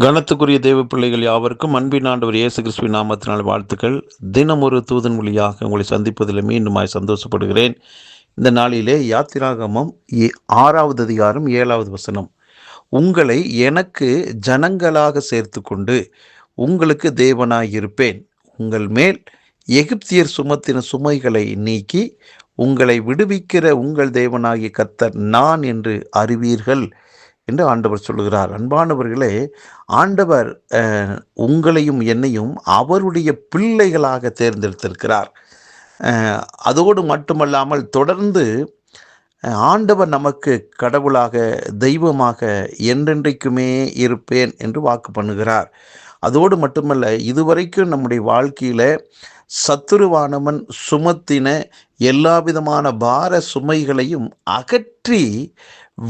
கனத்துக்குரிய தேவ பிள்ளைகள் யாவருக்கும் அன்பின் ஆண்டவர் இயேசு கிறிஸ்துவின் நாமத்தினால் வாழ்த்துக்கள். தினம் ஒரு தூதன் வழியாக உங்களை சந்திப்பதில் மீண்டுமாய் சந்தோஷப்படுகிறேன். இந்த நாளிலே யாத்திராகமம் 6வது அதிகாரம் 7வது வசனம், உங்களை எனக்கு ஜனங்களாக சேர்த்து கொண்டு உங்களுக்கு தேவனாயிருப்பேன், உங்கள் மேல் எகிப்தியர் சுமத்தின சுமைகளை நீக்கி உங்களை விடுவிக்கிற உங்கள் தேவனாகிய கர்த்தர் நான் என்று அறிவீர்கள் என்று ஆண்டவர் சொல்லுகிறார். அன்பானவர்களே, ஆண்டவர் உங்களையும் என்னையும் அவருடைய பிள்ளைகளாக தேர்ந்தெடுத்திருக்கிறார். அதோடு மட்டுமல்லாமல் தொடர்ந்து ஆண்டவர் நமக்கு கடவுளாக, தெய்வமாக என்றென்றைக்குமே இருப்பேன் என்று வாக்கு பண்ணுகிறார். அதோடு மட்டுமல்ல, இதுவரைக்கும் நம்முடைய வாழ்க்கையில் சத்துருவானவன் சுமத்தின எல்லா விதமான பார சுமைகளையும் அகற்றி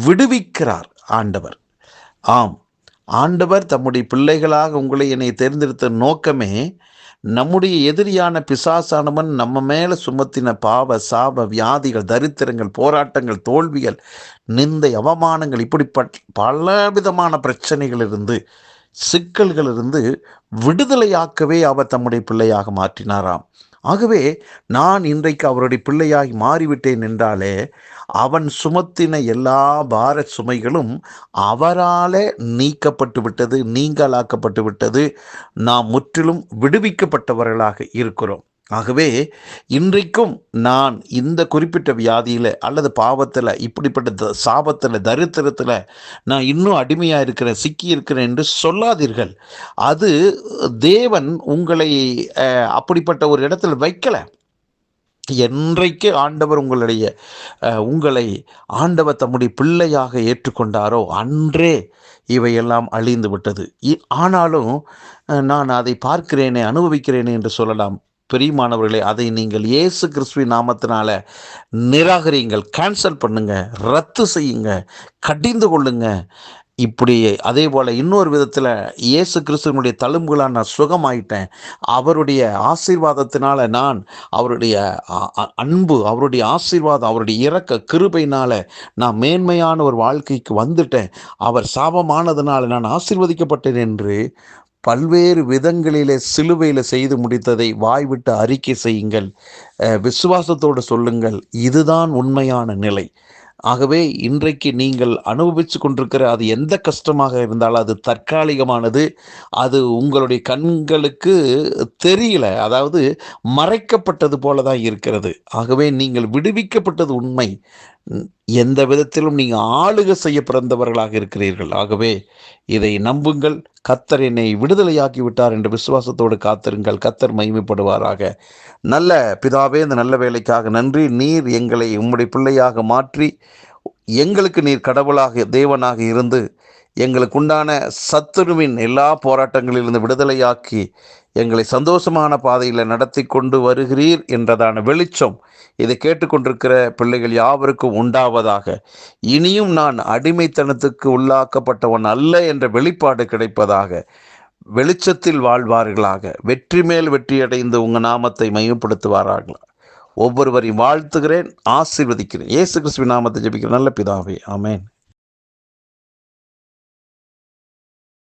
விடுவிக்கிறார் ஆண்டவர். ஆம், ஆண்டவர் தம்முடைய பிள்ளைகளாக உங்களை என்னை தேர்ந்தெடுத்த நோக்கமே, நம்முடைய எதிரியான பிசாசானவன் நம்ம மேலே சுமத்தின பாவ சாப வியாதிகள், தரித்திரங்கள், போராட்டங்கள், தோல்விகள், நிந்தை, அவமானங்கள், இப்படிப்பட்ட பலவிதமான பிரச்சனைகளிலிருந்து, சிக்கல்களிலிருந்து விடுதலையாக்கவே அவர் தம்முடைய பிள்ளையாக மாற்றினாராம். ஆகவே நான் இன்றைக்கு அவருடைய பிள்ளையாகி மாறிவிட்டேன் என்றாலே, அவன் சுமத்தின எல்லா பார சுமைகளும் அவராலே நீக்கப்பட்டு விட்டது, நீங்களாக்கப்பட்டு விட்டது. நாம் முற்றிலும் விடுவிக்கப்பட்டவர்களாக இருக்கிறோம். ஆகவே இன்றைக்கும் நான் இந்த குறிப்பிட்ட வியாதியில் அல்லது பாவத்தில், இப்படிப்பட்ட சாபத்தில், தரித்திரத்தில் நான் இன்னும் அடிமையாக இருக்கிறேன், சிக்கி இருக்கிறேன் என்று சொல்லாதீர்கள். அது தேவன் உங்களை அப்படிப்பட்ட ஒரு இடத்துல வைக்கலை. என்றைக்கு ஆண்டவர் உங்களை ஆண்டவர் தம்முடைய பிள்ளையாக ஏற்றுக்கொண்டாரோ அன்றே இவையெல்லாம் அழிந்து விட்டது. ஆனாலும் நான் அதை பார்க்கிறேனே, அனுபவிக்கிறேனே என்று சொல்லலாம். பிரியமானவர்களே, அதை நீங்கள் இயேசு கிறிஸ்துவின் நாமத்தினால நிராகரியுங்கள், கேன்சல் பண்ணுங்க, ரத்து செய்யுங்க, கடிந்து கொள்ளுங்க. இப்படி அதே போல் இன்னொரு விதத்தில் இயேசு கிறிஸ்துவனுடைய தழும்புகளால் நான் சுகமாயிட்டேன், அவருடைய ஆசீர்வாதத்தினால நான் அவருடைய அன்பு, அவருடைய ஆசீர்வாதம், அவருடைய இரக்க கிருபையினால் நான் மேன்மையான ஒரு வாழ்க்கைக்கு வந்துட்டேன், அவர் சாபமானதுனால நான் ஆசீர்வதிக்கப்பட்டேன் என்று பல்வேறு விதங்களிலே சிலுவையில் செய்து முடித்ததை வாய்விட்டு அறிக்கை செய்யுங்கள், விசுவாசத்தோடு சொல்லுங்கள். இதுதான் உண்மையான நிலை. ஆகவே இன்றைக்கு நீங்கள் அனுபவித்து கொண்டிருக்கிற அது எந்த கஷ்டமாக இருந்தாலும் அது தற்காலிகமானது. அது உங்களுடைய கண்களுக்கு தெரியல, அதாவது மறைக்கப்பட்டது போல தான் இருக்கிறது. ஆகவே நீங்கள் விடுவிக்கப்பட்டது உண்மை. எந்த விதத்திலும் நீங்கள் ஆளுகை செய்ய பிறந்தவர்களாக இருக்கிறீர்கள். ஆகவே இதை நம்புங்கள். கர்த்தர் என்னை விடுதலையாக்கி விட்டார் என்ற விசுவாசத்தோடு காத்திருங்கள். கர்த்தர் மகிமைப்படுவாராக. நல்ல பிதாவே, இந்த நல்ல வேலைக்காக நன்றி. நீர் எங்களை உம்முடைய பிள்ளையாக மாற்றி எங்களுக்கு நீர் கடவுளாக, தேவனாக இருந்து எங்களுக்கு உண்டான சத்துருவின் எல்லா போராட்டங்களிலிருந்து விடுதலையாக்கி எங்களை சந்தோஷமான பாதையில் நடத்தி கொண்டு வருகிறீர் என்றதான வெளிச்சம் இதை கேட்டுக்கொண்டிருக்கிற பிள்ளைகள் யாவருக்கும் உண்டாவதாக. இனியும் நான் அடிமைத்தனத்துக்கு உள்ளாக்கப்பட்டவன் அல்ல என்ற வெளிப்பாடு கிடைப்பதாக. வெளிச்சத்தில் வாழ்வார்களாக, வெற்றி மேல் வெற்றி அடைந்து உங்கள் நாமத்தை மையப்படுத்துவார்களாக. ஒவ்வொருவரையும் வாழ்த்துகிறேன், ஆசீர்வதிக்கிறேன். இயேசு கிறிஸ்துவின் நாமத்தை ஜெபிக்கிறேன் நல்ல பிதாவே, ஆமென்.